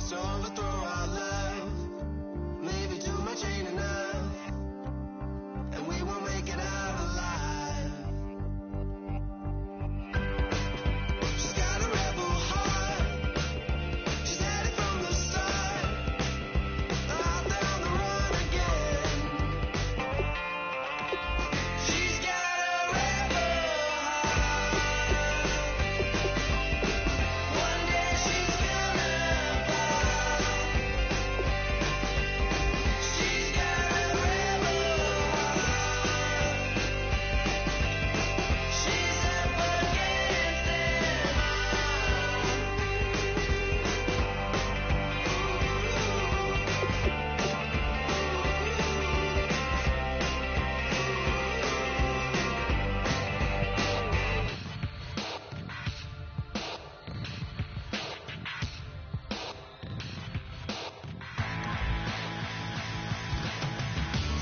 to overthrow our love. Maybe too much ain't enough, and we won't make it out alive. She's got a rebel heart. She's had it from the start. Out there on the run again. She's got a rebel heart. One day she's gonna pop. She's got a rebel heart. She's up against them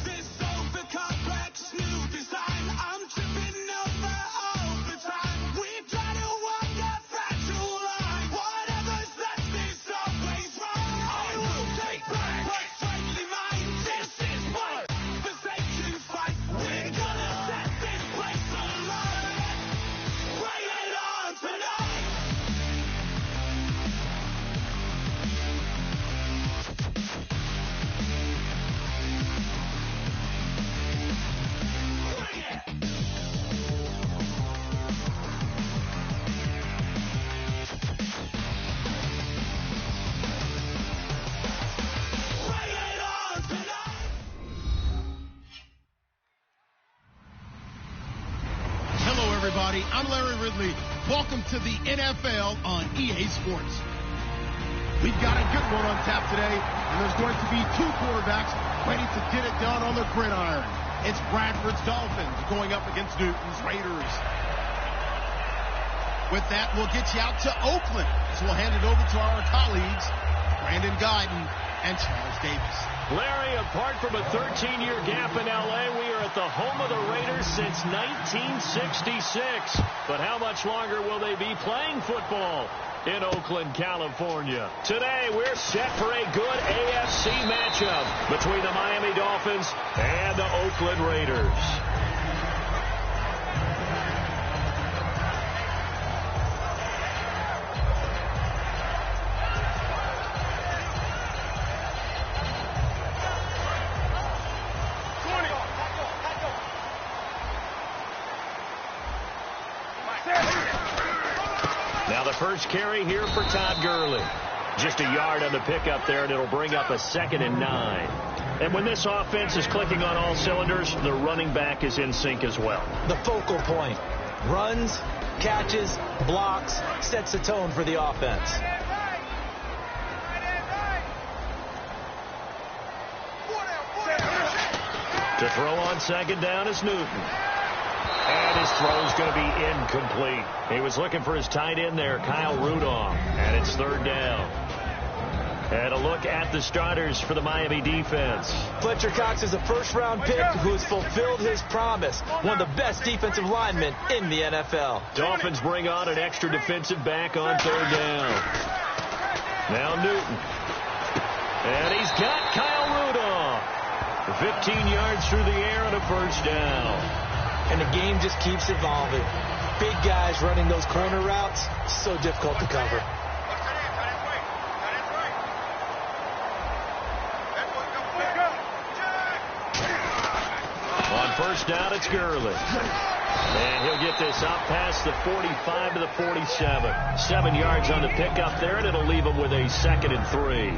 This overcomplex new design, I'm tripping over all the time. We try to walk that fragile line. Whatever's left is always right. I will take back what's rightly mine. This is what the sanctions fight. We're gonna set this place alight. Bring it on tonight. Bring it. Bring it on tonight. Hello, everybody. I'm Larry Ridley. Welcome to the NFL on EA Sports. We've got a good one on tap today, and there's going to be two quarterbacks ready to get it done on the gridiron. It's Bradford's Dolphins going up against Newton's Raiders. With that, we'll get you out to Oakland, so we'll hand it over to our colleagues, Brandon Guyton and Charles Davis. Larry, apart from a 13-year gap in L.A., we are at the home of the Raiders since 1966. But how much longer will they be playing football in Oakland, California? Today, we're set for a good AFC matchup between the Miami Dolphins and the Oakland Raiders. Now the first carry here for Todd Gurley. Just a yard on the pickup there, and it'll bring up a 2nd and 9. And when this offense is clicking on all cylinders, the running back is in sync as well. The focal point. Runs, catches, blocks, sets the tone for the offense. To throw on 2nd down is Newton. And his throw is going to be incomplete. He was looking for his tight end there, Kyle Rudolph. And it's 3rd down. And a look at the starters for the Miami defense. Fletcher Cox is a first-round pick who has fulfilled his promise. One of the best defensive linemen in the NFL. Dolphins bring on an extra defensive back on 3rd down. Now Newton. And he's got Kyle Rudolph. 15 yards through the air on a 1st down. And the game just keeps evolving. Big guys running those corner routes, so difficult to cover. On 1st down, it's Gurley. And he'll get this out past the 45 to the 47. 7 yards on the pickup there, and it'll leave him with a 2nd and 3.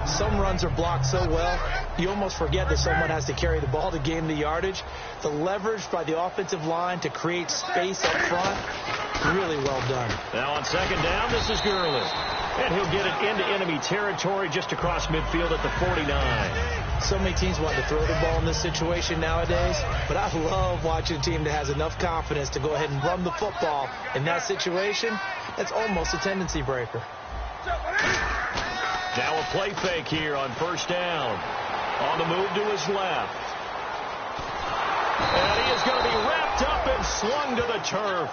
Some runs are blocked so well, you almost forget that someone has to carry the ball to gain the yardage. The leverage by the offensive line to create space up front, really well done. Now on 2nd down, this is Gurley. And he'll get it into enemy territory just across midfield at the 49. So many teams want to throw the ball in this situation nowadays, but I love watching a team that has enough confidence to go ahead and run the football. In that situation, that's almost a tendency breaker. Now a play fake here on 1st down. On the move to his left. And he is going to be wrapped up and slung to the turf.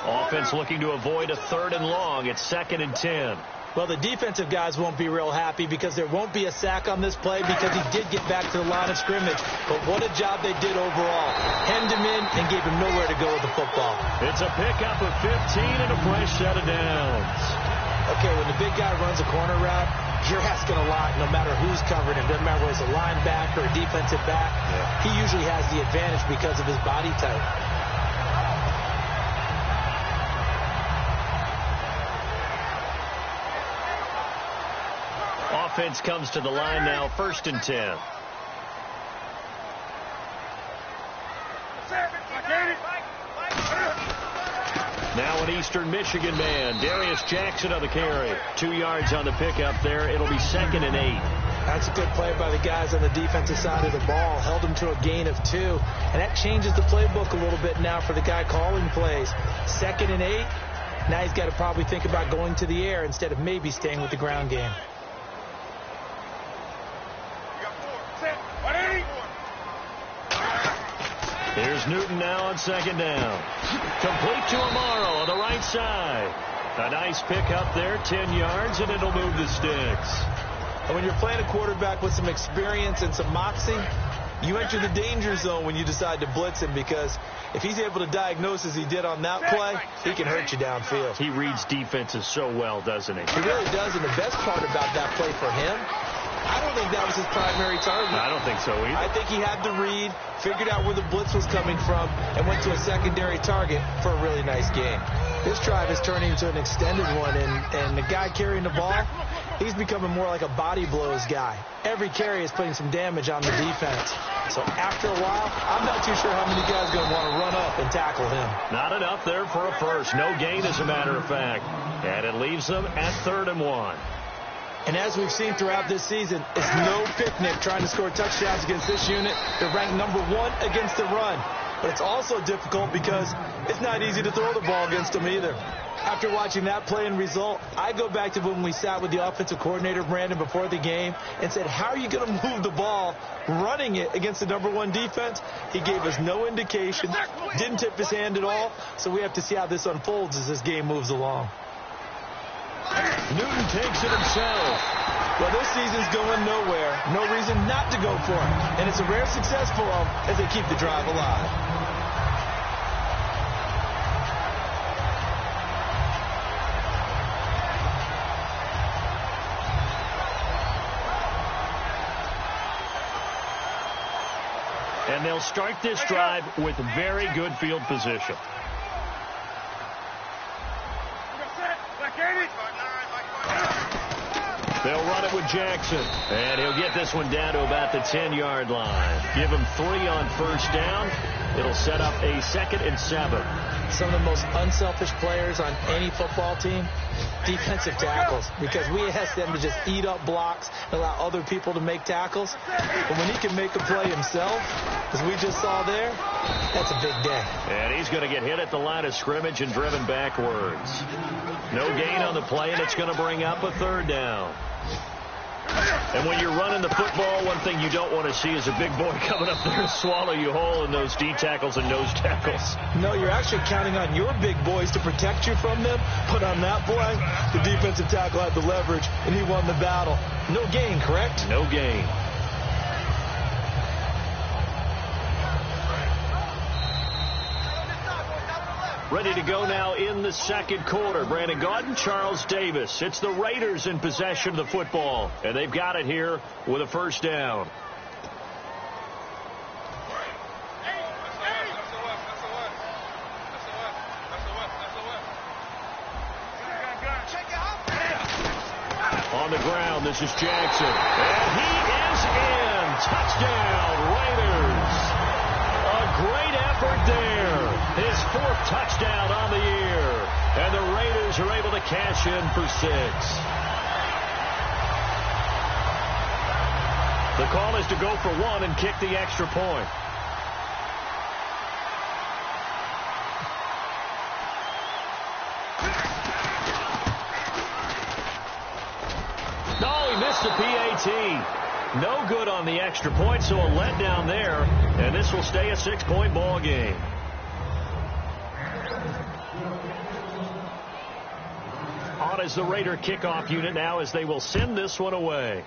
Offense looking to avoid a 3rd and long. It's 2nd and 10. Well, the defensive guys won't be real happy because there won't be a sack on this play because he did get back to the line of scrimmage. But what a job they did overall. Hemmed him in and gave him nowhere to go with the football. It's a pickup of 15 and a fresh set of downs. Okay, when the big guy runs a corner route, you're asking a lot no matter who's covering him. Doesn't matter whether it's a linebacker or a defensive back. Yeah. He usually has the advantage because of his body type. Offense comes to the line now, 1st and 10. Now an Eastern Michigan man, Darius Jackson on the carry. 2 yards on the pickup there. It'll be 2nd and 8. That's a good play by the guys on the defensive side of the ball. Held him to a gain of 2. And that changes the playbook a little bit now for the guy calling plays. 2nd and 8. Now he's got to probably think about going to the air instead of maybe staying with the ground game. Here's Newton now on 2nd down. Complete to Amaro on the right side. A nice pickup there, 10 yards, and it'll move the sticks. And when you're playing a quarterback with some experience and some moxie, you enter the danger zone when you decide to blitz him, because if he's able to diagnose as he did on that play, he can hurt you downfield. He reads defenses so well, doesn't he? He really does, and the best part about that play for him, I don't think that was his primary target. I don't think so either. I think he had the read, figured out where the blitz was coming from, and went to a secondary target for a really nice game. This drive is turning into an extended one, and the guy carrying the ball, he's becoming more like a body blows guy. Every carry is putting some damage on the defense. So after a while, I'm not too sure how many guys are going to want to run up and tackle him. Not enough there for a first. No gain, as a matter of fact. And it leaves them at 3rd and 1. And as we've seen throughout this season, it's no picnic trying to score touchdowns against this unit. They're ranked number 1 against the run. But it's also difficult because it's not easy to throw the ball against them either. After watching that play and result, I go back to when we sat with the offensive coordinator, Brandon, before the game and said, how are you going to move the ball running it against the number 1 defense? He gave us no indication, didn't tip his hand at all, so we have to see how this unfolds as this game moves along. Newton takes it himself. Well, this season's going nowhere. No reason not to go for it. And it's a rare success for them as they keep the drive alive. And they'll start this drive with very good field position. They'll run it with Jackson. And he'll get this one down to about the 10-yard line. Give him 3 on 1st down. It'll set up a 2nd and 7. Some of the most unselfish players on any football team, defensive tackles, because we ask them to just eat up blocks and allow other people to make tackles. But when he can make a play himself, as we just saw there, that's a big day. And he's going to get hit at the line of scrimmage and driven backwards. No gain on the play, and it's going to bring up a 3rd down. And when you're running the football, one thing you don't want to see is a big boy coming up there and swallow you whole in those D tackles and nose tackles. No, you're actually counting on your big boys to protect you from them. But on that play, the defensive tackle had the leverage, and he won the battle. No gain, correct? No gain. Ready to go now in the 2nd quarter. Brandon Gaudin, Charles Davis. It's the Raiders in possession of the football, and they've got it here with a 1st down. On the ground, this is Jackson. And he is in. Touchdown, Raiders. A great effort there. His 4th touchdown on the year. And the Raiders are able to cash in for 6. The call is to go for 1 and kick the extra point. No, he missed the PAT. No good on the extra point, so a letdown there. And this will stay a 6-point ball game. On a has the Raider kickoff unit now as they will send this one away.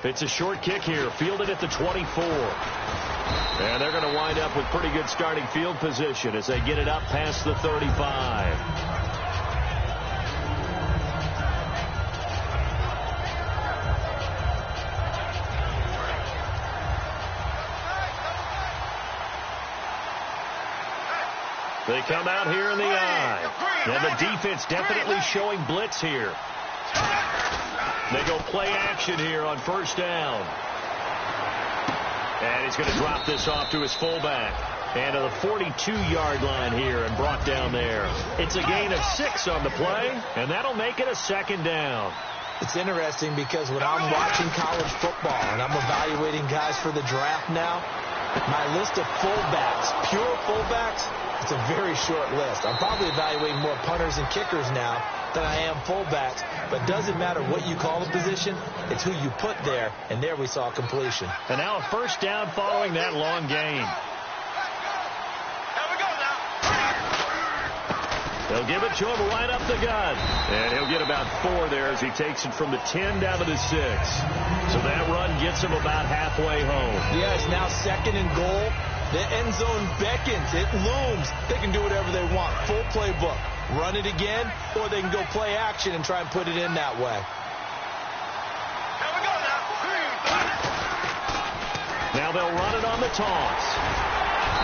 It's a short kick here, fielded at the 24. And they're going to wind up with pretty good starting field position as they get it up past the 35. They come out here in the eye. And the defense definitely showing blitz here. They go play action here on first down. And he's going to drop this off to his fullback. And to the 42-yard line here and brought down there. It's a gain of 6 on the play, and that'll make it a second down. It's interesting because when I'm watching college football and I'm evaluating guys for the draft now, my list of fullbacks, pure fullbacks, it's a very short list. I'm probably evaluating more punters and kickers now than I am fullbacks. But it doesn't matter what you call a position, it's who you put there. And there we saw completion. And now a first down following that long gain. They'll give it to him right up the gut. And he'll get about 4 there as he takes it from the 10 down to the 6. So that run gets him about halfway home. Yeah, it's now second and goal. The end zone beckons. It looms. They can do whatever they want. Full playbook. Run it again, or they can go play action and try and put it in that way. Now they'll run it on the toss.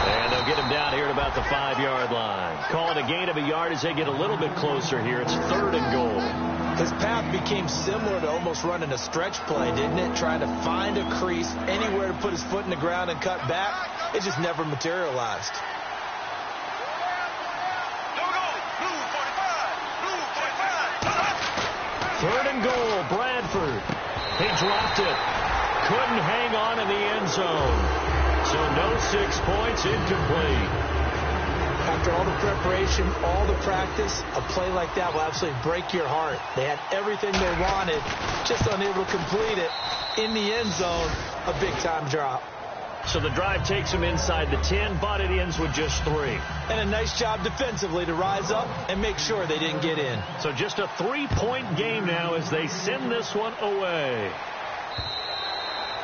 And they'll get him down here at about the 5-yard line. Call it a gain of a yard as they get a little bit closer here. It's third and goal. His path became similar to almost running a stretch play, didn't it? Trying to find a crease, anywhere to put his foot in the ground and cut back. It just never materialized. Third and goal, Bradford. He dropped it. Couldn't hang on in the end zone. So no 6 points, incomplete. After all the preparation, all the practice, a play like that will absolutely break your heart. They had everything they wanted, just unable to complete it. In the end zone, a big-time drop. So the drive takes them inside the 10, but it ends with just 3. And a nice job defensively to rise up and make sure they didn't get in. So just a 3-point game now as they send this one away.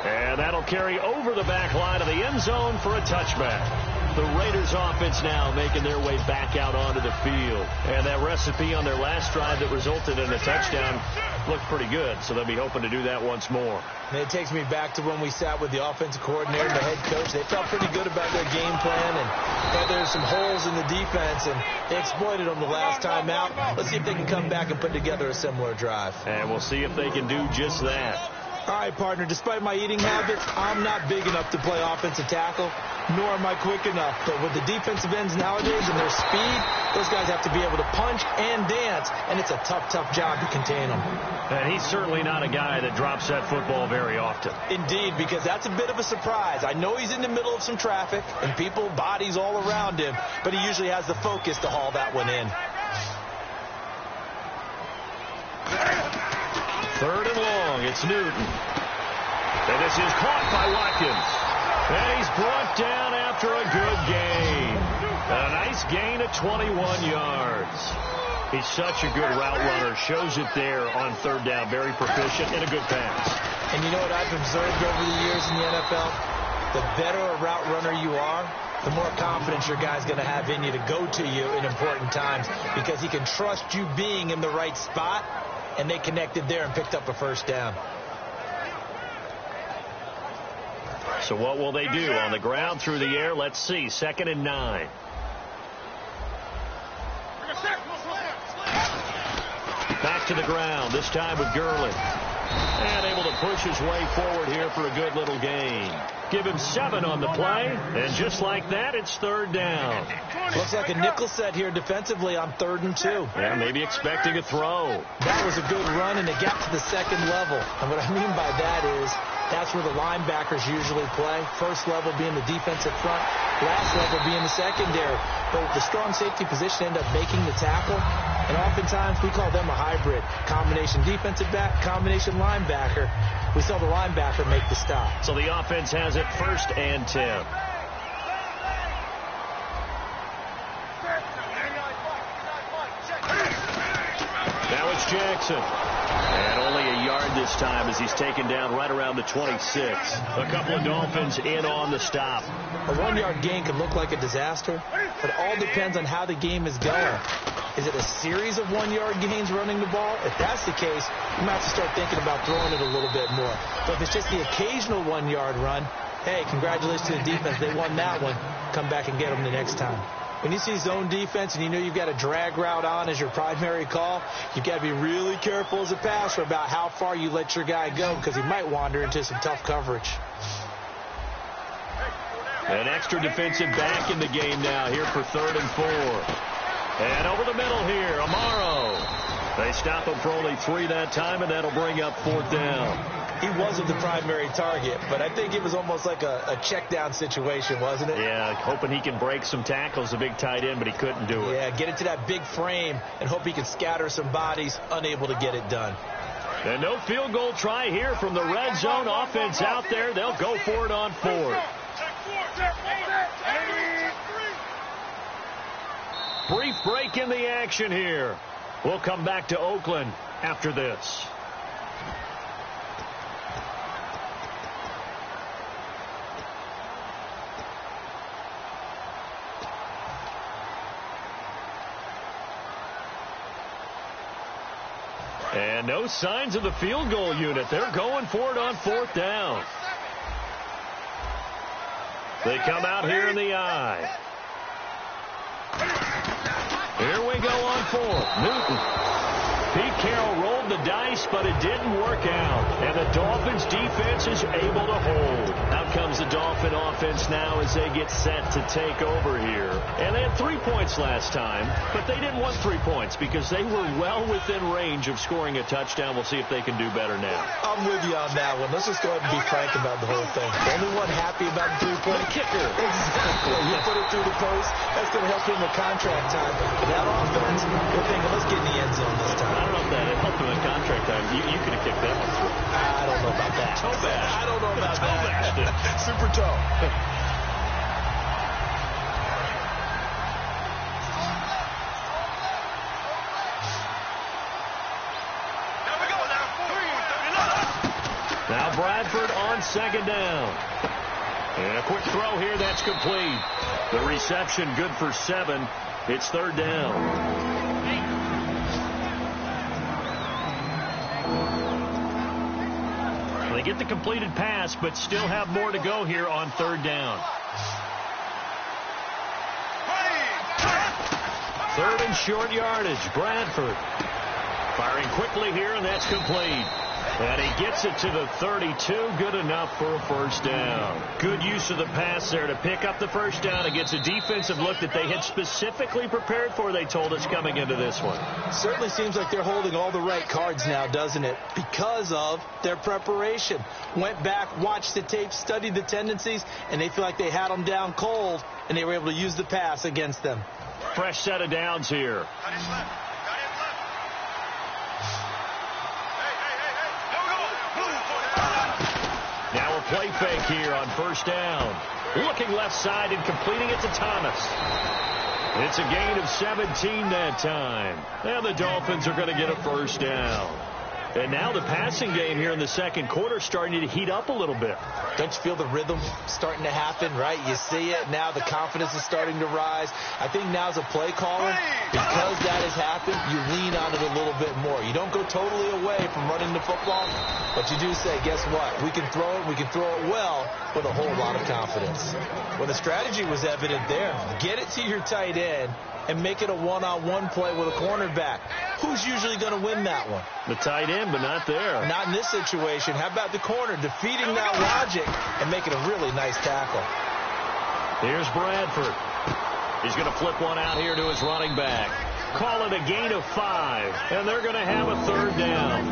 And that'll carry over the back line of the end zone for a touchback. The Raiders offense now making their way back out onto the field. And that recipe on their last drive that resulted in a touchdown looked pretty good, so they'll be hoping to do that once more. And it takes me back to when we sat with the offensive coordinator and the head coach. They felt pretty good about their game plan, and there's some holes in the defense, and they exploited them the last time out. Let's see if they can come back and put together a similar drive. And we'll see if they can do just that. All right, partner, despite my eating habits, I'm not big enough to play offensive tackle, nor am I quick enough. But with the defensive ends nowadays and their speed, those guys have to be able to punch and dance, and it's a tough, tough job to contain them. And he's certainly not a guy that drops that football very often. Indeed, because that's a bit of a surprise. I know he's in the middle of some traffic and people, bodies all around him, but he usually has the focus to haul that one in. Third and long, it's Newton. And this is caught by Watkins. And he's brought down after a good gain. A nice gain of 21 yards. He's such a good route runner. Shows it there on third down. Very proficient and a good pass. And you know what I've observed over the years in the NFL? The better a route runner you are, the more confidence your guy's going to have in you to go to you in important times, because he can trust you being in the right spot. And they connected there and picked up a first down. So what will they do? On the ground, through the air? Let's see. 2nd and 9. Back to the ground, this time with Gurley. And able to push his way forward here for a good little gain. Give him 7 on the play. And just like that, it's third down. Looks like a nickel set here defensively on 3rd and 2. Yeah, maybe expecting a throw. That was a good run, and it got to the second level. And what I mean by that is that's where the linebackers usually play. First level being the defensive front, last level being the secondary. But the strong safety position end up making the tackle. And oftentimes we call them a hybrid. Combination defensive back, combination linebacker. We saw the linebacker make the stop. So the offense has it 1st and 10. Jackson. And only a yard this time as he's taken down right around the 26. A couple of Dolphins in on the stop. A 1-yard gain can look like a disaster, but it all depends on how the game is going. Is it a series of 1-yard gains running the ball? If that's the case, you might have to start thinking about throwing it a little bit more. But if it's just the occasional 1-yard run, hey, congratulations to the defense. They won that one. Come back and get them the next time. When you see zone defense and you know you've got a drag route on as your primary call, you've got to be really careful as a passer about how far you let your guy go because he might wander into some tough coverage. An extra defensive back in the game now here for 3rd and 4. And over the middle here, Amaro. They stop him for only 3 that time, and that'll bring up 4th down. He wasn't the primary target, but I think it was almost like a check down situation, wasn't it? Yeah, hoping he can break some tackles, a big tight end, but he couldn't do it. Yeah, get into that big frame and hope he can scatter some bodies, unable to get it done. And no field goal try here from the red zone offense out there. They'll go for it on 4th. Brief break in the action here. We'll come back to Oakland after this. And no signs of the field goal unit. They're going for it on 4th down. They come out here in the eye. Here we go on 4th. Newton. Pete Carroll rolled the dice, but it didn't work out. And the Dolphins defense is able to hold. Out comes the Dolphin offense now as they get set to take over here. And they had 3 points last time, but they didn't want 3 points because they were well within range of scoring a touchdown. We'll see if they can do better now. I'm with you on that one. Let's just go ahead and be frank about the whole thing. The only one happy about the 3-point kicker. Exactly. You put it through the post. That's going to help him with contract time. But that offense, they're thinking, let's get in the end zone this time. I don't know if that helped him in contract time. You could have kicked that one through. I don't know about that. Toe bash. I don't know about toe bashed it. Super toe. Now Bradford on 2nd down. And a quick throw here, that's complete. The reception good for 7. It's 3rd down. They get the completed pass, but still have more to go here on 3rd down. 3rd and short yardage. Bradford firing quickly here, and that's complete. And he gets it to the 32. Good enough for a 1st down. Good use of the pass there to pick up the 1st down against a defensive look that they had specifically prepared for, they told us, coming into this one. Certainly seems like they're holding all the right cards now, doesn't it? Because of their preparation. Went back, watched the tape, studied the tendencies, and they feel like they had them down cold, and they were able to use the pass against them. Fresh set of downs here. Now a play fake here on 1st down. Looking left side and completing it to Thomas. It's a gain of 17 that time. And the Dolphins are going to get a 1st down. And now the passing game here in the 2nd quarter starting to heat up a little bit. Don't you feel the rhythm starting to happen, right? You see it. Now the confidence is starting to rise. I think now as a play caller, because that has happened, you lean on it a little bit more. You don't go totally away from running the football, but you do say, guess what? We can throw it. We can throw it well with a whole lot of confidence. Well, the strategy was evident there. Get it to your tight end and make it a one-on-one play with a cornerback. Who's usually going to win that one? The tight end, but not there. Not in this situation. How about the corner defeating that logic and making a really nice tackle? Here's Bradford. He's going to flip one out here to his running back. Call it a gain of 5, and they're going to have a 3rd down.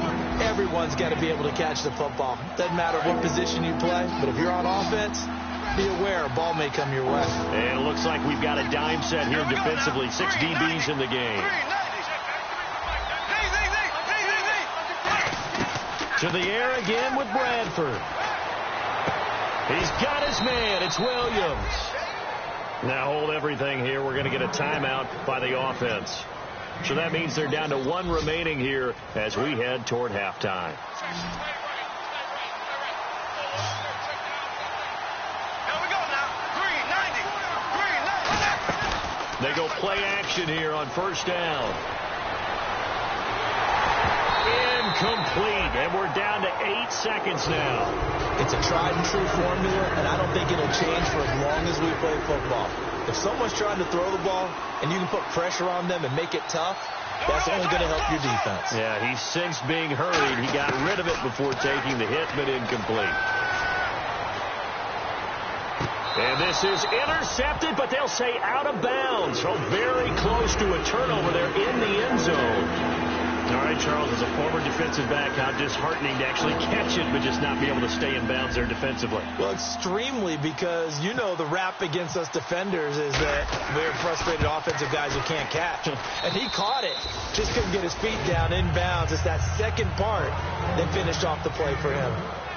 Everyone's got to be able to catch the football. Doesn't matter what position you play, but if you're on offense, be aware a ball may come your way. And it looks like we've got a dime set here defensively. 6 DBs in the game. To the air again with Bradford. He's got his man. It's Williams. Now hold everything here. We're going to get a timeout by the offense. So that means they're down to 1 remaining here as we head toward halftime. They go play action here on first down. Incomplete, and we're down to 8 seconds now. It's a tried and true formula, and I don't think it'll change for as long as we play football. If someone's trying to throw the ball and you can put pressure on them and make it tough, that's only going to help your defense. Yeah, he sensed being hurried. He got rid of it before taking the hit, but incomplete. And this is intercepted, but they'll say out of bounds. So very close to a turnover there in the end zone. All right, Charles, as a former defensive back, how disheartening to actually catch it, but just not be able to stay in bounds there defensively. Well, extremely, because you know the rap against us defenders is that we're frustrated offensive guys who can't catch. And he caught it, just couldn't get his feet down in bounds. It's that second part that finished off the play for him.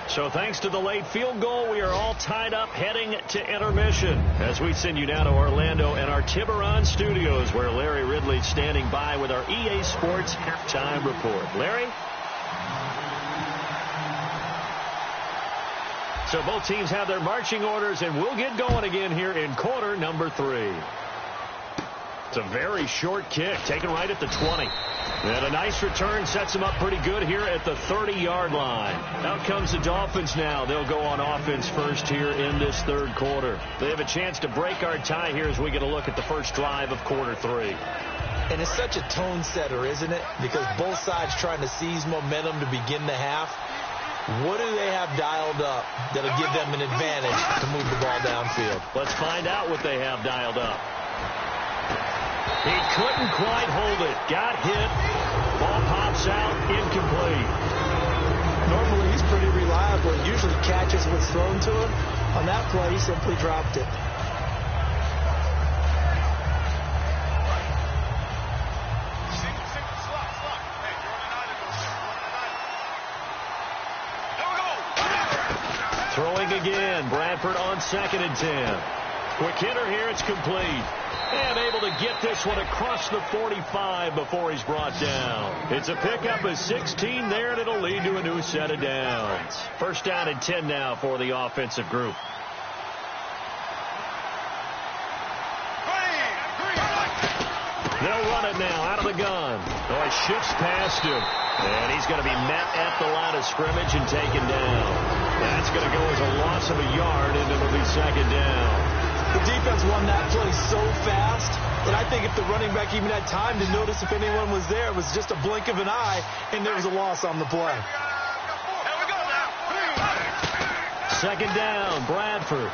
So thanks to the late field goal, we are all tied up heading to intermission as we send you now to Orlando and our Tiburon studios where Larry Ridley's standing by with our EA Sports halftime report. Larry? So both teams have their marching orders, and we'll get going again here in quarter number 3. It's a very short kick, taken right at the 20. And a nice return sets them up pretty good here at the 30-yard line. Out comes the Dolphins now. They'll go on offense first here in this third quarter. They have a chance to break our tie here as we get a look at the first drive of quarter 3. And it's such a tone setter, isn't it? Because both sides trying to seize momentum to begin the half. What do they have dialed up that'll give them an advantage to move the ball downfield? Let's find out what they have dialed up. He couldn't quite hold it. Got hit. Ball pops out. Incomplete. Normally he's pretty reliable. He usually catches what's thrown to him. On that play, he simply dropped it. Throwing again. Bradford on 2nd and 10. Quick hitter here. It's complete. And able to get this one across the 45 before he's brought down. It's a pickup of 16 there, and it'll lead to a new set of downs. First down and 10 now for the offensive group. They'll run it now out of the gun. Oh, he shifts past him. And he's going to be met at the line of scrimmage and taken down. That's going to go as a loss of a yard, and it'll be 2nd down. The defense won that play so fast that I think if the running back even had time to notice if anyone was there, it was just a blink of an eye, and there was a loss on the play. 2nd down, Bradford.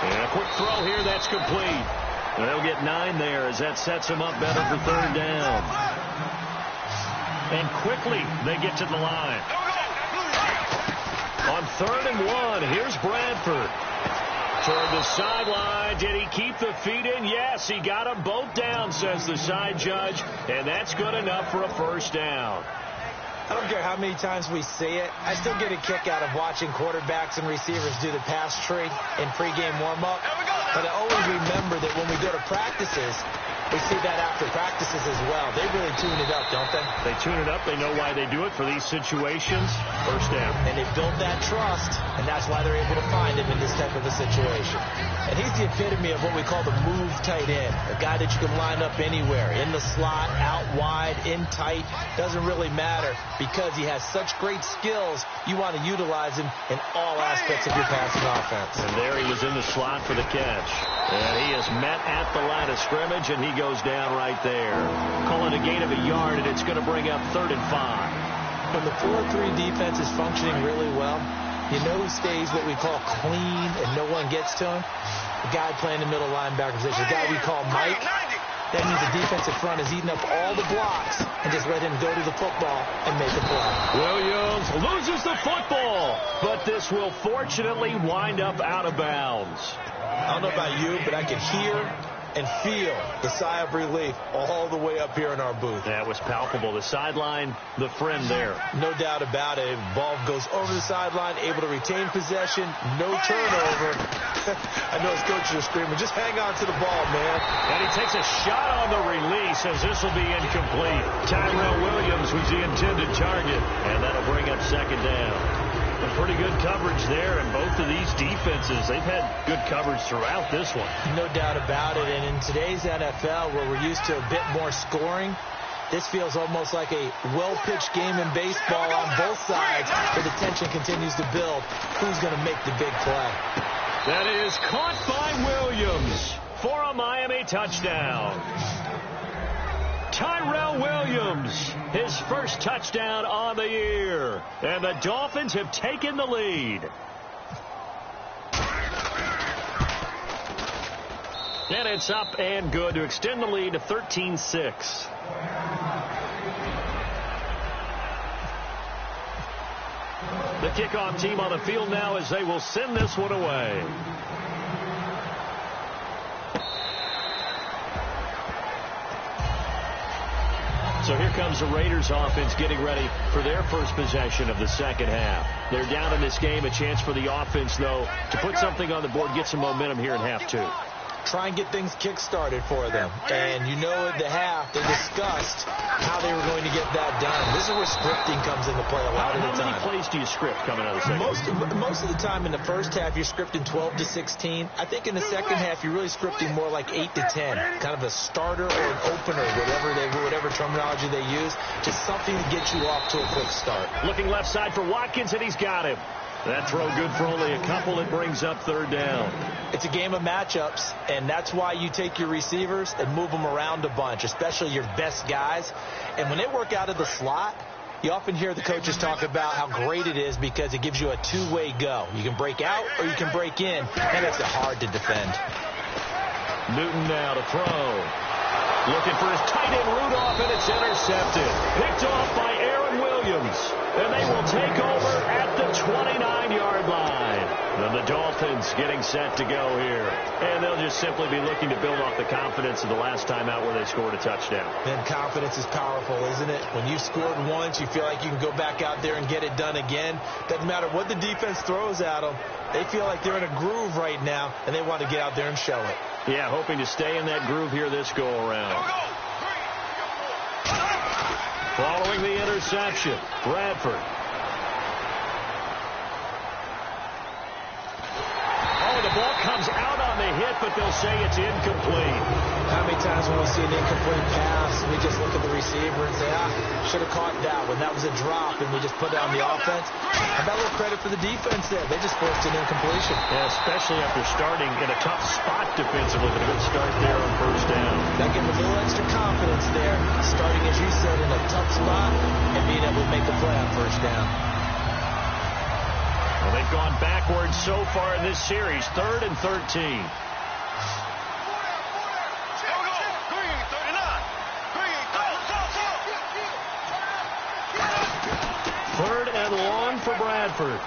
And a quick throw here, that's complete. And they'll get 9 there as that sets them up better for 3rd down. And quickly they get to the line. On 3rd and 1, here's Bradford. Toward the sideline. Did he keep the feet in? Yes, he got them both down, says the side judge. And that's good enough for a first down. I don't care how many times we see it. I still get a kick out of watching quarterbacks and receivers do the pass tree in pregame warm-up. But I always remember that when we go to practices, we see that after practices as well. They really tune it up, don't they? They tune it up. They know why they do it for these situations. First down. And they built that trust, and that's why they're able to find him in this type of a situation. And he's the epitome of what we call the move tight end, a guy that you can line up anywhere, in the slot, out wide, in tight. Doesn't really matter because he has such great skills. You want to utilize him in all aspects of your passing offense. And there he was in the slot for the catch. And he is met at the line of scrimmage, and he goes down right there. Calling a gain of a yard, and it's going to bring up 3rd and 5. When the 4-3 defense is functioning really well, you know who stays what we call clean and no one gets to him? The guy playing the middle linebacker position, the guy we call Mike. That means the defensive front is eating up all the blocks and just let him go to the football and make a play. Williams loses the football, but this will fortunately wind up out of bounds. I don't know about you, but I could hear and feel the sigh of relief all the way up here in our booth. That was palpable. The sideline, the friend there. No doubt about it. Ball goes over the sideline, able to retain possession, no turnover. I know his coaches are screaming, just hang on to the ball, man. And he takes a shot on the release as this will be incomplete. Tyrell Williams was the intended target, and that'll bring up second down. Pretty good coverage there, and both of these defenses, they've had good coverage throughout this one. No doubt about it, and in today's NFL, where we're used to a bit more scoring, this feels almost like a well-pitched game in baseball on both sides, where the tension continues to build. Who's going to make the big play? That is caught by Williams for a Miami touchdown. Tyrell Williams, his first touchdown on the year. And the Dolphins have taken the lead. And it's up and good to extend the lead to 13-6. The kickoff team on the field now as they will send this one away. So here comes the Raiders offense getting ready for their first possession of the second half. They're down in this game. A chance for the offense, though, to put something on the board, get some momentum here in half two. Try and get things kick-started for them. And you know at the half, they discussed how they were going to get that done. This is where scripting comes into play a lot of the time. How many plays do you script coming out of the second? Most of the time in the first half, you're scripting 12 to 16. I think in the second half, you're really scripting more like 8 to 10. Kind of a starter or an opener, whatever terminology they use. Just something to get you off to a quick start. Looking left side for Watkins, and he's got him. That throw good for only a couple. It brings up third down. It's a game of matchups, and that's why you take your receivers and move them around a bunch, especially your best guys. And when they work out of the slot, you often hear the coaches talk about how great it is because it gives you a two-way go. You can break out or you can break in, and it's hard to defend. Newton now to throw. Looking for his tight end Rudolph, and it's intercepted. Picked off by Aaron Williams. And they will take over at the 29-yard line. And the Dolphins getting set to go here. And they'll just simply be looking to build off the confidence of the last time out where they scored a touchdown. And confidence is powerful, isn't it? When you've scored once, you feel like you can go back out there and get it done again. Doesn't matter what the defense throws at them. They feel like they're in a groove right now, and they want to get out there and show it. Yeah, hoping to stay in that groove here this go-around. Following the interception, Bradford. Oh, the ball comes out on the hit, but they'll say it's incomplete. How many times when we see an incomplete pass, we just look at the receiver and say, should have caught that one. That was a drop, and we just put it on the offense. How about a little credit for the defense there? They just forced an incompletion. Yeah, especially after starting in a tough spot defensively, but a good start there on first down. That gave them a little extra confidence there, starting, as you said, in a tough spot and being able to make a play on first down. Well, they've gone backwards so far in this series, 3rd and 13. Third and long for Bradford.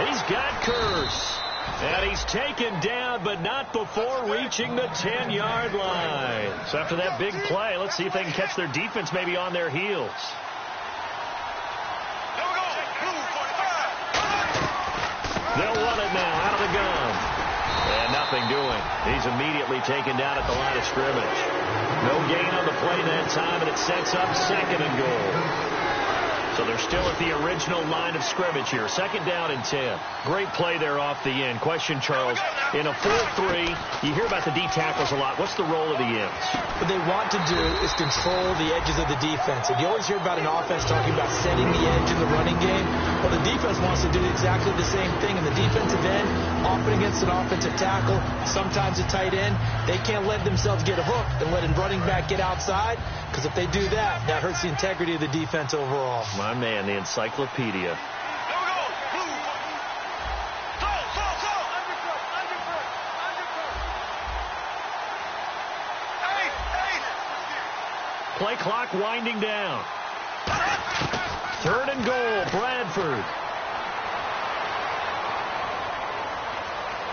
He's got Curse. And he's taken down, but not before reaching the 10-yard line. So after that big play, let's see if they can catch their defense maybe on their heels. They'll run it now out of the gun. And nothing doing. He's immediately taken down at the line of scrimmage. No gain on the play that time, and it sets up 2nd and goal. So they're still at the original line of scrimmage here. 2nd down and 10. Great play there off the end. Question, Charles, in a 4-3, you hear about the D tackles a lot. What's the role of the ends? What they want to do is control the edges of the defense. And you always hear about an offense talking about setting the edge in the running game. Well, the defense wants to do exactly the same thing. And the defensive end, often against an offensive tackle, sometimes a tight end, they can't let themselves get hooked and let a running back get outside. Because if they do that, that hurts the integrity of the defense overall. My man, the encyclopedia. Play clock winding down. 3rd and goal, Bradford.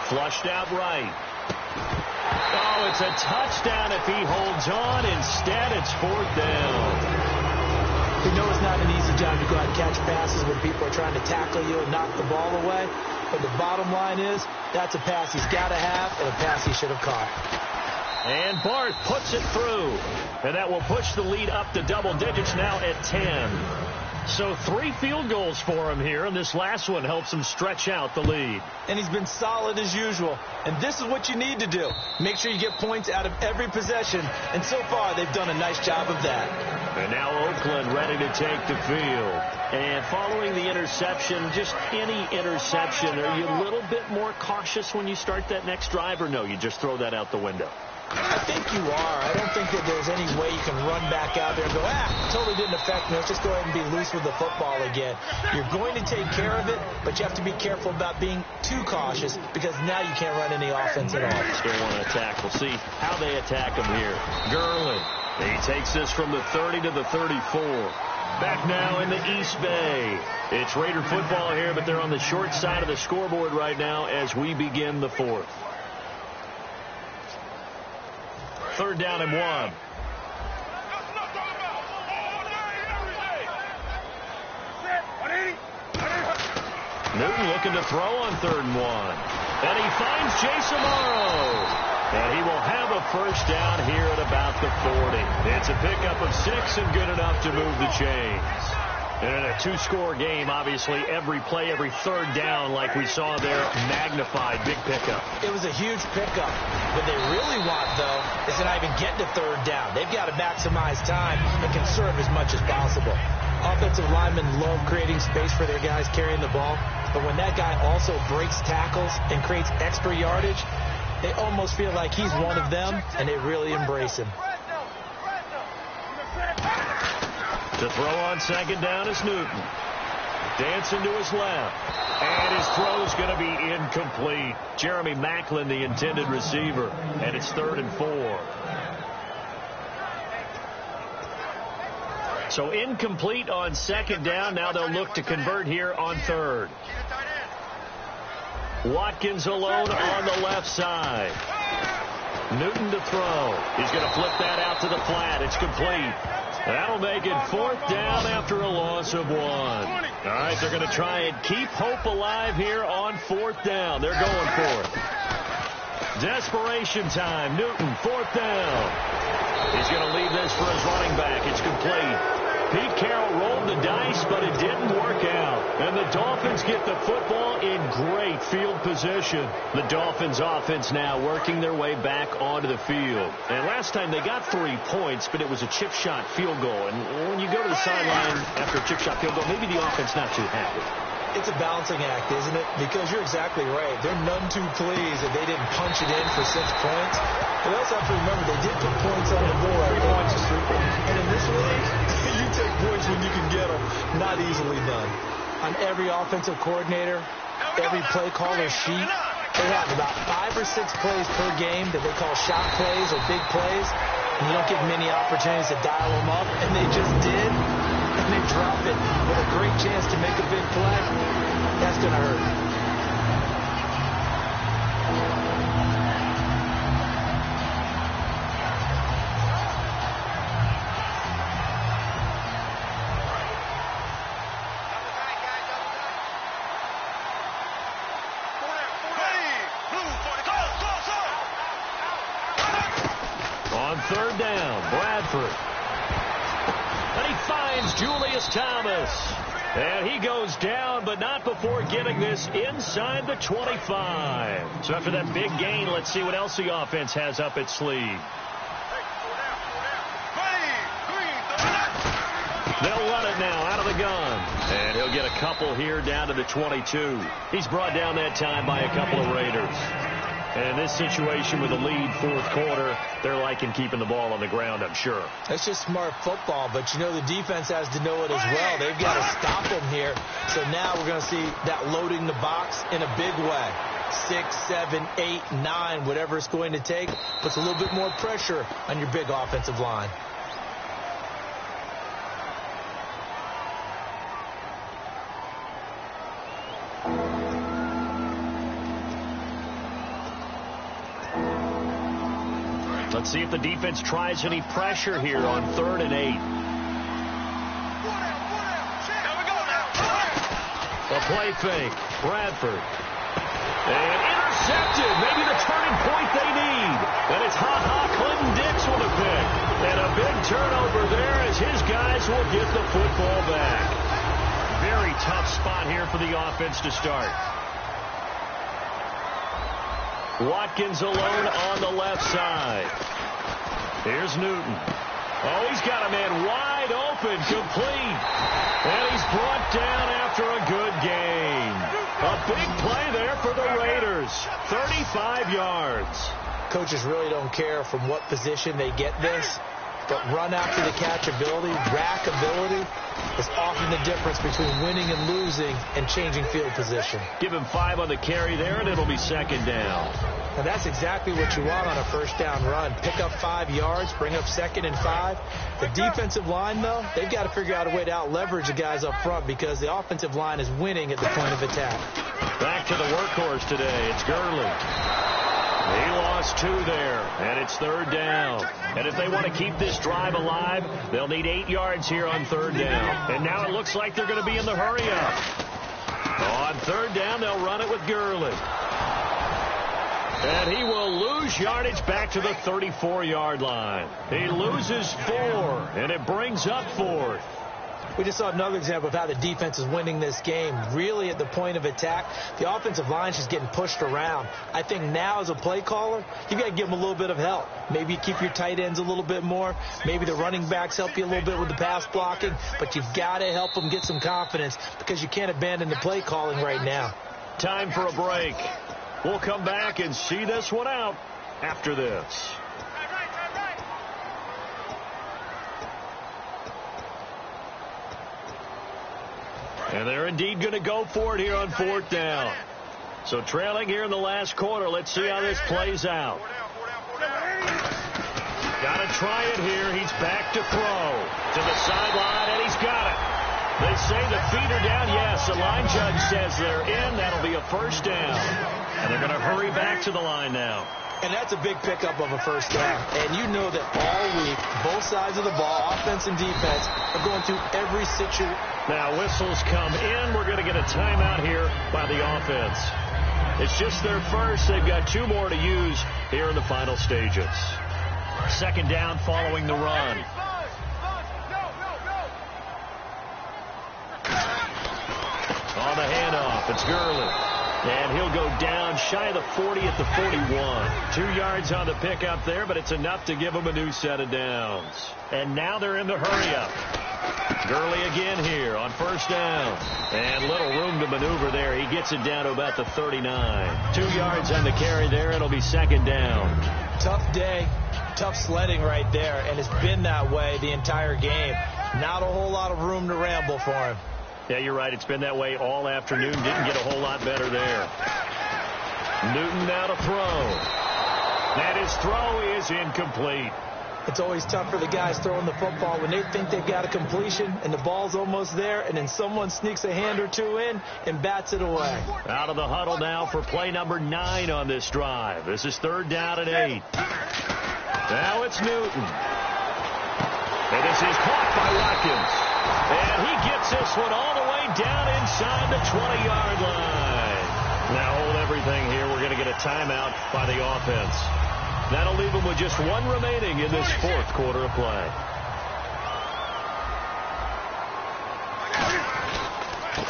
Flushed out right. Oh, it's a touchdown if he holds on. Instead, it's 4th down. We know it's not an easy job to go out and catch passes when people are trying to tackle you and knock the ball away. But the bottom line is, that's a pass he's got to have and a pass he should have caught. And Barth puts it through. And that will push the lead up to double digits now at 10. So 3 field goals for him here, and this last one helps him stretch out the lead. And he's been solid as usual. And this is what you need to do. Make sure you get points out of every possession. And so far, they've done a nice job of that. And now Oakland ready to take the field. And following the interception, just any interception, are you a little bit more cautious when you start that next drive, or no, you just throw that out the window? I think you are. I don't think that there's any way you can run back out there and go, totally didn't affect me. Let's just go ahead and be loose with the football again. You're going to take care of it, but you have to be careful about being too cautious because now you can't run any offense at all. Still want to attack. We'll see how they attack him here. Gurley, he takes this from the 30 to the 34. Back now in the East Bay. It's Raider football here, but they're on the short side of the scoreboard right now as we begin the 4th. 3rd down and 1. Newton looking to throw on 3rd and 1. And he finds Jason Morrow. And he will have a first down here at about the 40. It's a pickup of 6 and good enough to move the chains. And in a 2-score game, obviously, every play, every 3rd down, like we saw there, magnified. Big pickup. It was a huge pickup. What they really want, though, is to not even get to 3rd down. They've got to maximize time and conserve as much as possible. Offensive linemen love creating space for their guys carrying the ball. But when that guy also breaks tackles and creates extra yardage, they almost feel like he's one of them, and they really embrace him. To throw on 2nd down is Newton. Dancing to his left. And his throw is going to be incomplete. Jeremy Maclin, the intended receiver. And it's 3rd and 4. So incomplete on 2nd down. Now they'll look to convert here on 3rd. Watkins alone on the left side. Newton to throw. He's going to flip that out to the flat. It's complete. That'll make it 4th down after a loss of 1. All right, they're going to try and keep hope alive here on 4th down. They're going for it. Desperation time. Newton, 4th down. He's going to leave this for his running back. It's complete. Pete Carroll rolled the dice, but it didn't work out. And the Dolphins get the football in great field position. The Dolphins offense now working their way back onto the field. And last time they got 3 points, but it was a chip shot field goal. And when you go to the sideline after a chip shot field goal, maybe the offense not too happy. It's a balancing act, isn't it? Because you're exactly right. They're none too pleased that they didn't punch it in for 6 points. But also have to remember, they did put points on the board. 3 points is 3 points. And in this league, you take points when you can get them. Not easily done. On every offensive coordinator, every play caller sheet, they have about 5 or 6 plays per game that they call shot plays or big plays. And you don't get many opportunities to dial them up. And they just did. And they drop it with a great chance to make a big play. That's going to hurt. On 3rd down, Bradford. And he finds Julius Thomas. And he goes down, but not before getting this inside the 25. So after that big gain, let's see what else the offense has up its sleeve. They'll run it now out of the gun. And he'll get a couple here down to the 22. He's brought down that time by a couple of Raiders. And in this situation with a lead 4th quarter, they're liking keeping the ball on the ground, I'm sure. That's just smart football, but you know the defense has to know it as well. They've got to stop them here. So now we're going to see that loading the box in a big way. 6, 7, 8, 9, whatever it's going to take, puts a little bit more pressure on your big offensive line. Let's see if the defense tries any pressure here on 3rd and 8. A play fake. Bradford. And intercepted. Maybe the turning point they need. And it's Clinton Dix with a pick. And a big turnover there as his guys will get the football back. Very tough spot here for the offense to start. Watkins alone on the left side. Here's Newton. Oh, he's got a man wide open, complete. And he's brought down after a good game. A big play there for the Raiders. 35 yards. Coaches really don't care from what position they get this, but run after the catch ability, rack ability, is often the difference between winning and losing and changing field position. Give him 5 on the carry there, and it'll be 2nd down. And that's exactly what you want on a 1st down run. Pick up 5 yards, bring up 2nd and 5. The defensive line, though, they've got to figure out a way to out-leverage the guys up front because the offensive line is winning at the point of attack. Back to the workhorse today. It's Gurley. He lost 2 there, and it's 3rd down. And if they want to keep this drive alive, they'll need 8 yards here on 3rd down. And now it looks like they're going to be in the hurry-up. On 3rd down, they'll run it with Gurley. And he will lose yardage back to the 34-yard line. He loses 4, and it brings up 4th. We just saw another example of how the defense is winning this game. Really at the point of attack, the offensive line is just getting pushed around. I think now as a play caller, you've got to give them a little bit of help. Maybe you keep your tight ends a little bit more. Maybe the running backs help you a little bit with the pass blocking. But you've got to help them get some confidence because you can't abandon the play calling right now. Time for a break. We'll come back and see this one out after this. And they're indeed going to go for it here on 4th down. So trailing here in the last quarter. Let's see how this plays out. Got to try it here. He's back to throw. To the sideline, and he's got it. They say the feet are down. Yes, the line judge says they're in. That'll be a 1st down. And they're going to hurry back to the line now. And that's a big pickup of a 1st down. And you know that all week, both sides of the ball, offense and defense, are going through every situation. Now whistles come in. We're going to get a timeout here by the offense. It's just their first. They've got 2 more to use here in the final stages. 2nd down following the run. On the handoff, it's Gurley. And he'll go down shy of the 40 at the 41. 2 yards on the pickup there, but it's enough to give him a new set of downs. And now they're in the hurry-up. Gurley again here on 1st down. And little room to maneuver there. He gets it down to about the 39. 2 yards on the carry there. It'll be 2nd down. Tough day. Tough sledding right there. And it's been that way the entire game. Not a whole lot of room to ramble for him. Yeah, you're right. It's been that way all afternoon. Didn't get a whole lot better there. Newton now to throw. And his throw is incomplete. It's always tough for the guys throwing the football when they think they've got a completion and the ball's almost there, and then someone sneaks a hand or 2 in and bats it away. Out of the huddle now for play number 9 on this drive. This is 3rd down and 8. Now it's Newton. And this is caught by Watkins. And he gets this one all the way down inside the 20-yard line. Now hold everything here. We're going to get a timeout by the offense. That'll leave them with just 1 remaining in this 4th quarter of play.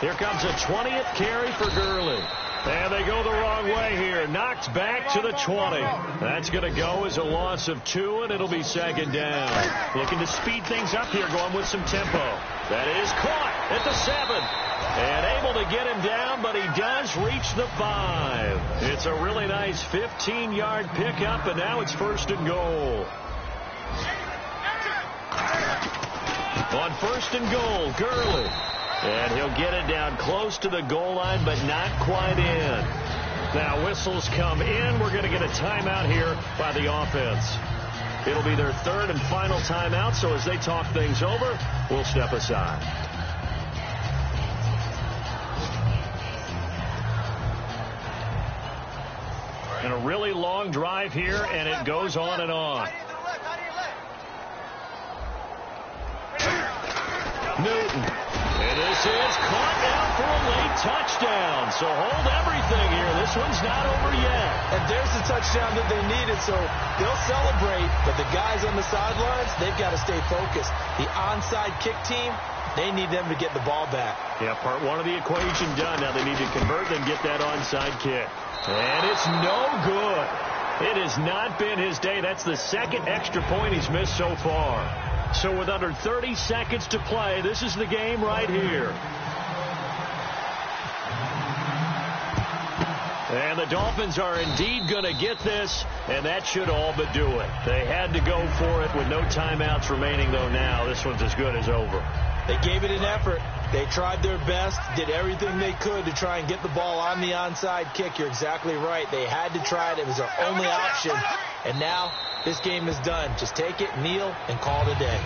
Here comes a 20th carry for Gurley. And they go the wrong way here. Knocked back to the 20. That's going to go as a loss of 2, and it'll be 2nd down. Looking to speed things up here, going with some tempo. That is caught at the 7. And able to get him down, but he does reach the 5. It's a really nice 15-yard pickup, and now it's 1st and goal. On 1st and goal, Gurley. And he'll get it down close to the goal line, but not quite in. Now whistles come in. We're going to get a timeout here by the offense. It'll be their 3rd and final timeout, so as they talk things over, we'll step aside. And a really long drive here, and it goes on and on. Newton. And this is caught now for a late touchdown. So hold everything here. This one's not over yet. And there's the touchdown that they needed, so they'll celebrate. But the guys on the sidelines, they've got to stay focused. The onside kick team, they need them to get the ball back. Yeah, part one of the equation done. Now they need to convert and get that onside kick. And it's no good. It has not been his day. That's the second extra point he's missed so far. So with under 30 seconds to play, this is the game right here. And the Dolphins are indeed going to get this, and that should all but do it. They had to go for it with no timeouts remaining, though now. This one's as good as over. They gave it an effort. They tried their best, did everything they could to try and get the ball on the onside kick. You're exactly right. They had to try it. It was their only option. And now this game is done. Just take it, kneel, and call it a day.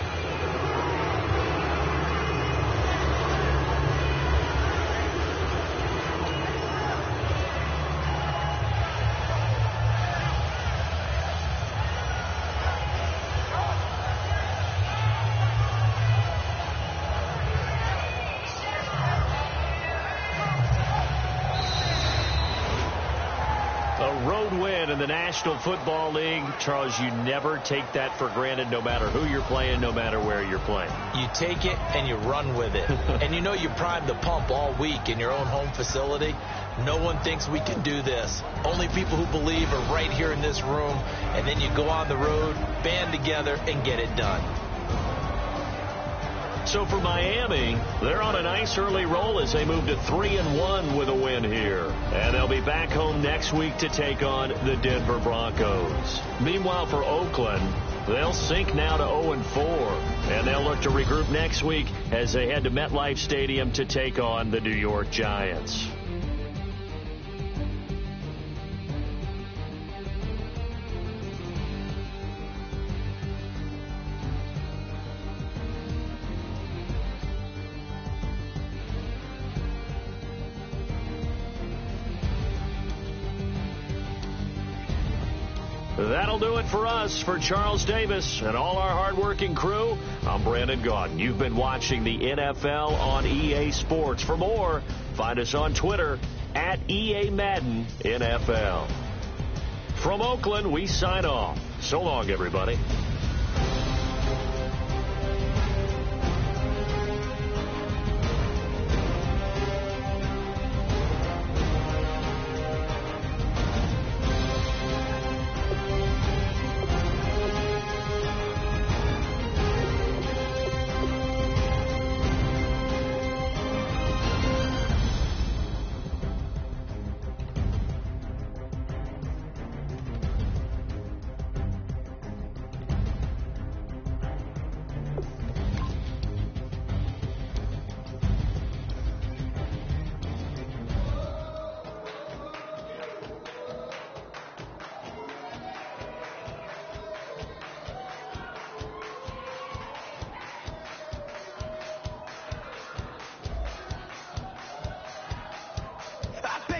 In the National Football League, Charles, you never take that for granted, no matter who you're playing, no matter where you're playing. You take it and you run with it. And you know you primed the pump all week in your own home facility. No one thinks we can do this. Only people who believe are right here in this room. And then you go on the road, band together, and get it done. So for Miami, they're on a nice early roll as they move to 3-1 with a win here. And they'll be back home next week to take on the Denver Broncos. Meanwhile, for Oakland, they'll sink now to 0-4. And they'll look to regroup next week as they head to MetLife Stadium to take on the New York Giants. That'll do it for us. For Charles Davis and all our hardworking crew, I'm Brandon Gaudin. You've been watching the NFL on EA Sports. For more, find us on Twitter at EA Madden NFL. From Oakland, we sign off. So long, everybody.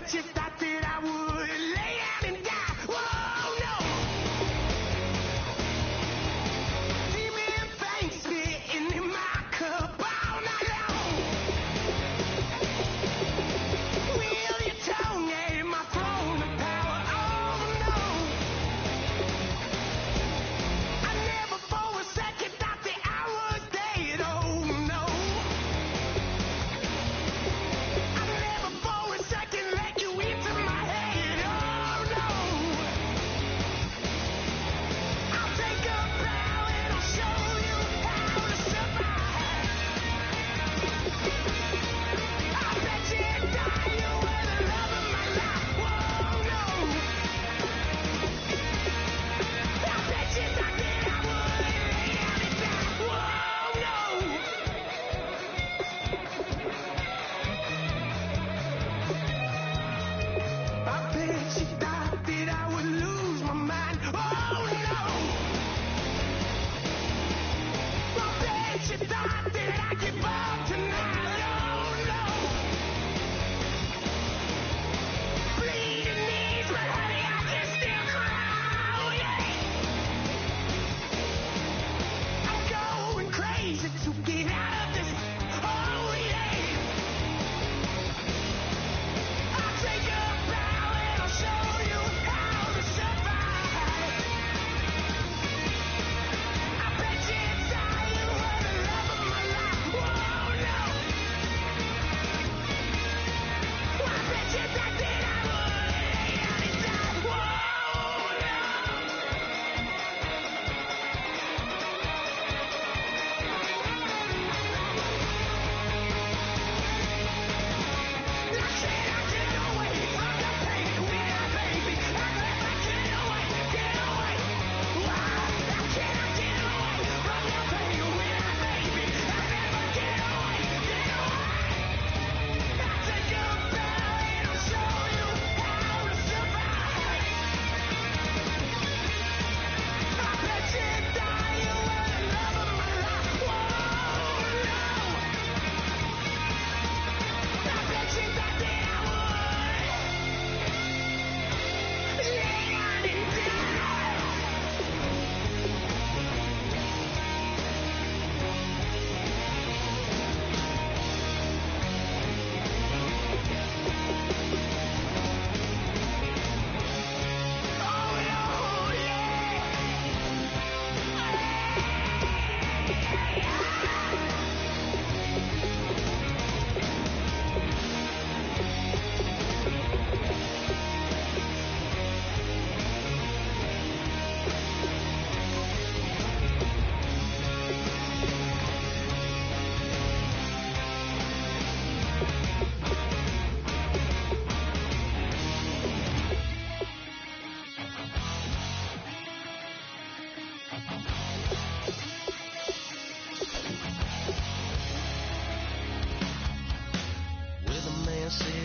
You thought that I would lay down and die. Whoa, no. Demon things spitting in my cup all night long. Will your tongue at my throne of power? Oh, no. I never for a second thought that I was dead. Oh, no. I never for a second let you into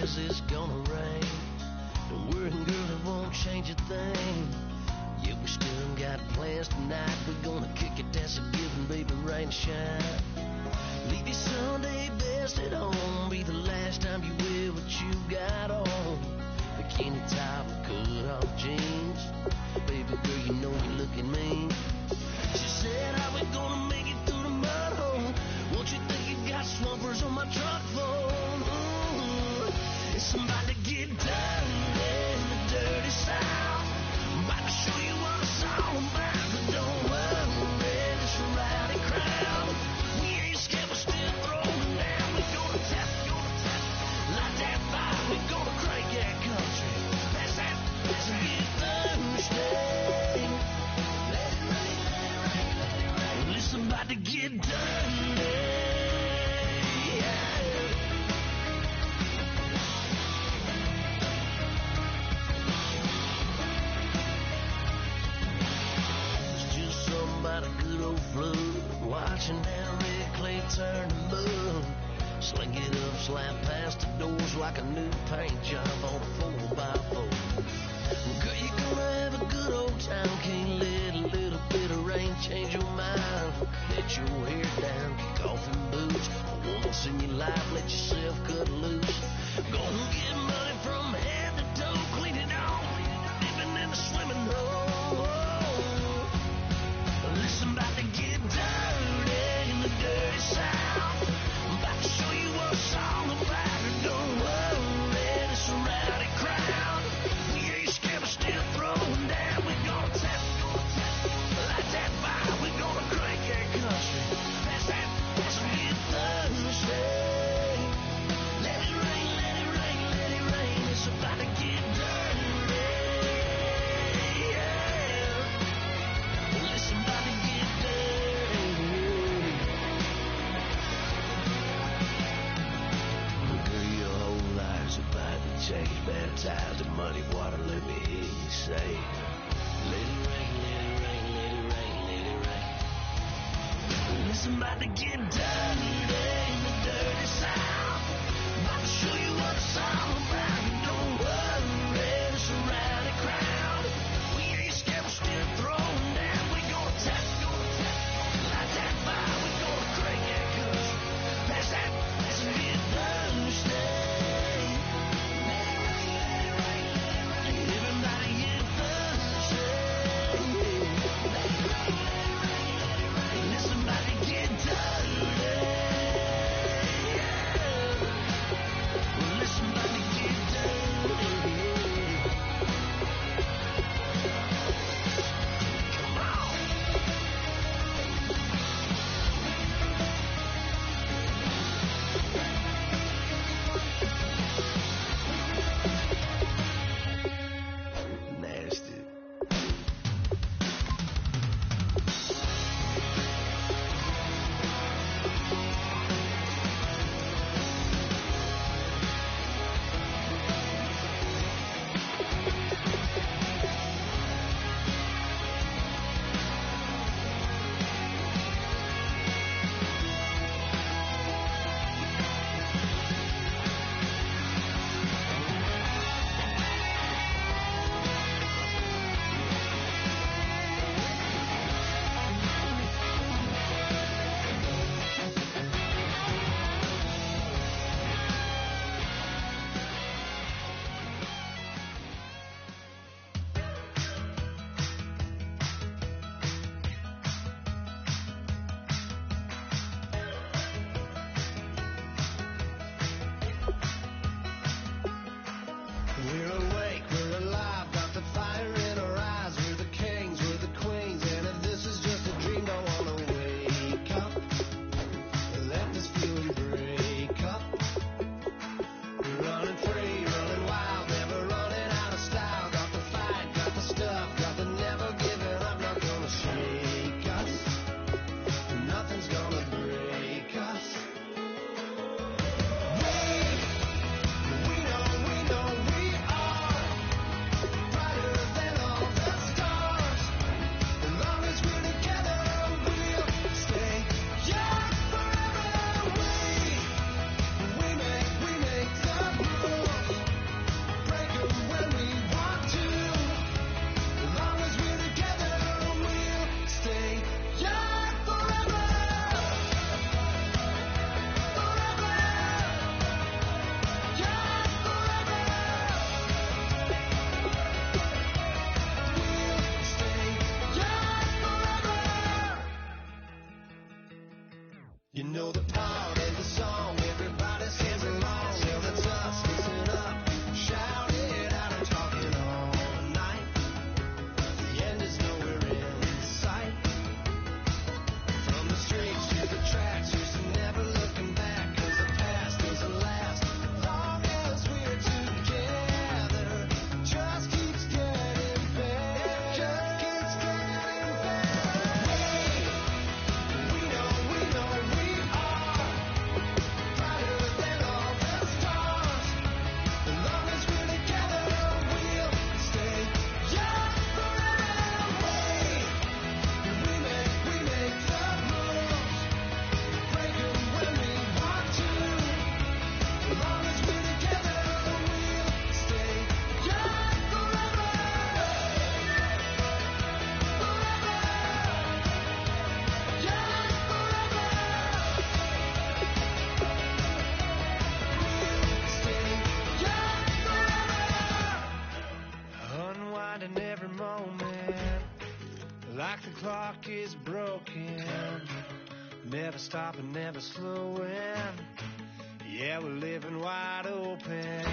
says it's gonna rain. Don't worry, girl, it won't change a thing. Yeah, we still got plans tonight. We're gonna kick it, that's a given, baby, rain or shine. Leave your Sunday best at home. Be the last time you wear what you got on. Bikini top and cut off jeans. Baby girl, you know you looking mean. She said, how we gonna make it through the mud hole? Won't you think you got swampers on my truck phone? Ooh, it's about to get dirty in the dirty South. I'm about to show you what it's all about. But don't worry, this rowdy crowd. We ain't scared, we're still throwing down. We gonna tap, light that fire. We gonna crank that country. That's it, get Thursday. Let it rain, let it rain, let it rain. Well, it's about to get dirty. About a good old flood, watching that red clay turn to mud. Sling it up, slap past the doors like a new paint job on a 4x4. Girl, you're gonna have a good old time. Can't let a little bit of rain change your mind. Let your hair down, kick off them boots. Once in your life, let yourself cut loose. Gonna get money from head to toe, clean it off, living in the swimming hole. Listen, about to get dirty in the dirty South. I'm about to show you what it's all about. Don't worry, this rowdy crowd. We ain't scared, we're still throwing down. We're gonna tap, light that fire. We're gonna crank that country. That's a get Thursday. Let it rain, let it rain, let it rain. It's about to get dirty. Yeah. Listen, about to get dirty. Girl, your whole life's about to change. Baptized in muddy water, let me hear you say, let it rain, let it rain, let it rain, let it rain. Listen, about to get dirty in the dirty South. About to show you what it's all about. Don't worry, it's a rowdy crowd. We ain't scared, we're still throwing down. We gonna tap, light that fire. We gonna crank that country. That's a good Thursday. Let it rain, let it rain, let it rain. Everybody get Thursday. Let it rain, let it rain, let it rain. Listen, about to get dirty. Yeah. clock is broken. Never stopping, never slowing. Yeah, we're living wide open.